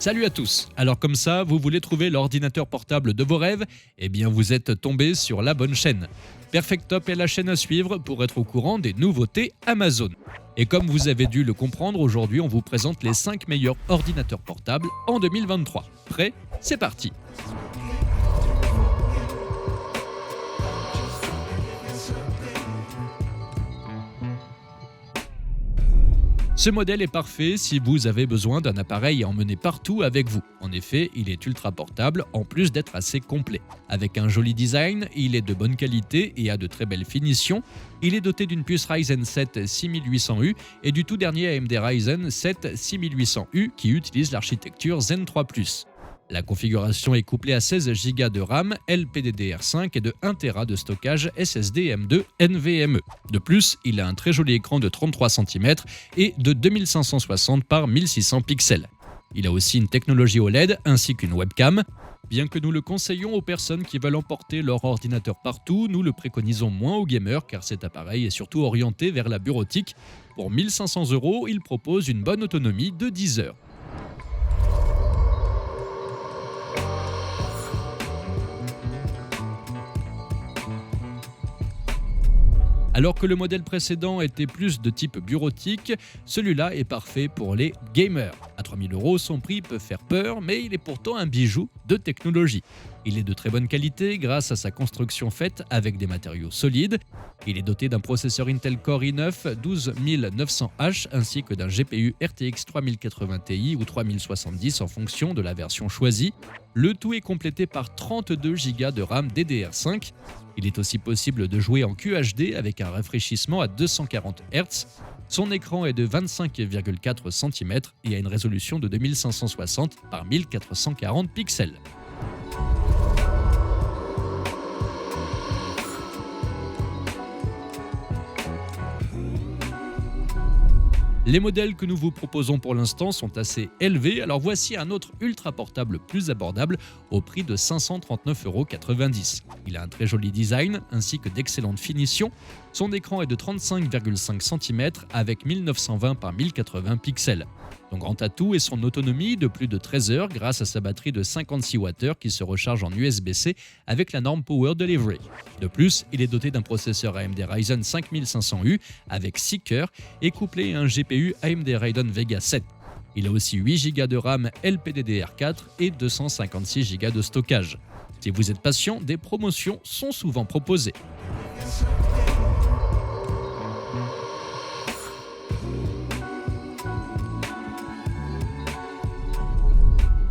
Salut à tous. Alors comme ça, vous voulez trouver l'ordinateur portable de vos rêves? Eh bien vous êtes tombé sur la bonne chaîne. Perfectop est la chaîne à suivre pour être au courant des nouveautés Amazon. Et comme vous avez dû le comprendre, aujourd'hui on vous présente les 5 meilleurs ordinateurs portables en 2023. Prêt? C'est parti. Ce modèle est parfait si vous avez besoin d'un appareil à emmener partout avec vous. En effet, il est ultra portable en plus d'être assez complet. Avec un joli design, il est de bonne qualité et a de très belles finitions. Il est doté d'une puce Ryzen 7 6800U et du tout dernier AMD Ryzen 7 6800U qui utilise l'architecture Zen 3 Plus. La configuration est couplée à 16 Go de RAM LPDDR5 et de 1 Tera de stockage SSD M2 NVMe. De plus, il a un très joli écran de 33 cm et de 2560 par 1600 pixels. Il a aussi une technologie OLED ainsi qu'une webcam. Bien que nous le conseillons aux personnes qui veulent emporter leur ordinateur partout, nous le préconisons moins aux gamers car cet appareil est surtout orienté vers la bureautique. Pour 1500 €, il propose une bonne autonomie de 10 heures. Alors que le modèle précédent était plus de type bureautique, celui-là est parfait pour les gamers. À 3000 €, son prix peut faire peur, mais il est pourtant un bijou de technologie. Il est de très bonne qualité grâce à sa construction faite avec des matériaux solides. Il est doté d'un processeur Intel Core i9 12900H ainsi que d'un GPU RTX 3080 Ti ou 3070 en fonction de la version choisie. Le tout est complété par 32 Go de RAM DDR5. Il est aussi possible de jouer en QHD avec un rafraîchissement à 240 Hz. Son écran est de 25,4 cm et a une résolution de 2560 par 1440 pixels. Les modèles que nous vous proposons pour l'instant sont assez élevés, alors voici un autre ultra portable plus abordable au prix de 539,90 €. Il a un très joli design ainsi que d'excellentes finitions. Son écran est de 35,5 cm avec 1920 par 1080 pixels. Son grand atout est son autonomie de plus de 13 heures grâce à sa batterie de 56 Wh qui se recharge en USB-C avec la norme Power Delivery. De plus, il est doté d'un processeur AMD Ryzen 5500U avec 6 cœurs et couplé à un GPU AMD Radeon Vega 7. Il a aussi 8 Go de RAM LPDDR4 et 256 Go de stockage. Si vous êtes patient, des promotions sont souvent proposées.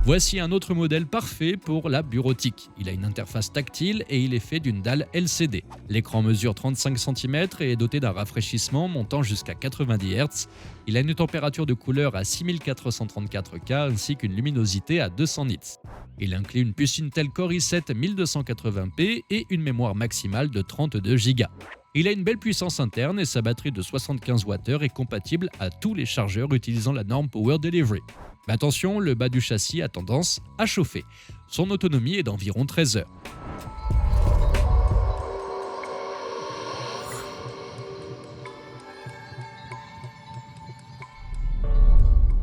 Voici un autre modèle parfait pour la bureautique. Il a une interface tactile et il est fait d'une dalle LCD. L'écran mesure 35 cm et est doté d'un rafraîchissement montant jusqu'à 90 Hz. Il a une température de couleur à 6434 K ainsi qu'une luminosité à 200 nits. Il inclut une puce Intel Core i7 1280p et une mémoire maximale de 32 Go. Il a une belle puissance interne et sa batterie de 75 Wh est compatible à tous les chargeurs utilisant la norme Power Delivery. Mais attention, le bas du châssis a tendance à chauffer. Son autonomie est d'environ 13 heures.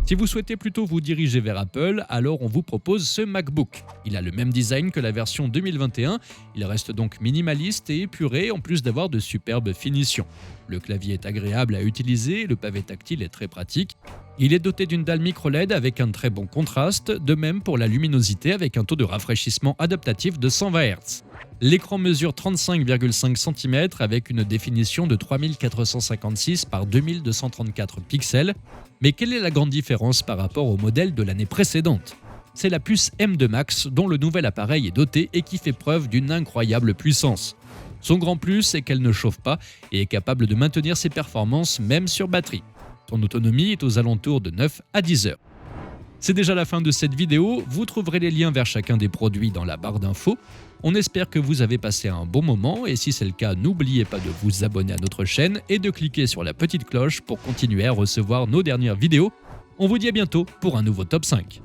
Si vous souhaitez plutôt vous diriger vers Apple, alors on vous propose ce MacBook. Il a le même design que la version 2021, il reste donc minimaliste et épuré en plus d'avoir de superbes finitions. Le clavier est agréable à utiliser, le pavé tactile est très pratique. Il est doté d'une dalle micro-LED avec un très bon contraste, de même pour la luminosité avec un taux de rafraîchissement adaptatif de 120 Hz. L'écran mesure 35,5 cm avec une définition de 3456 par 2234 pixels. Mais quelle est la grande différence par rapport au modèle de l'année précédente? C'est la puce M2 Max dont le nouvel appareil est doté et qui fait preuve d'une incroyable puissance. Son grand plus, c'est qu'elle ne chauffe pas et est capable de maintenir ses performances même sur batterie. Son autonomie est aux alentours de 9 à 10 heures. C'est déjà la fin de cette vidéo, vous trouverez les liens vers chacun des produits dans la barre d'infos. On espère que vous avez passé un bon moment et si c'est le cas, n'oubliez pas de vous abonner à notre chaîne et de cliquer sur la petite cloche pour continuer à recevoir nos dernières vidéos. On vous dit à bientôt pour un nouveau Top 5.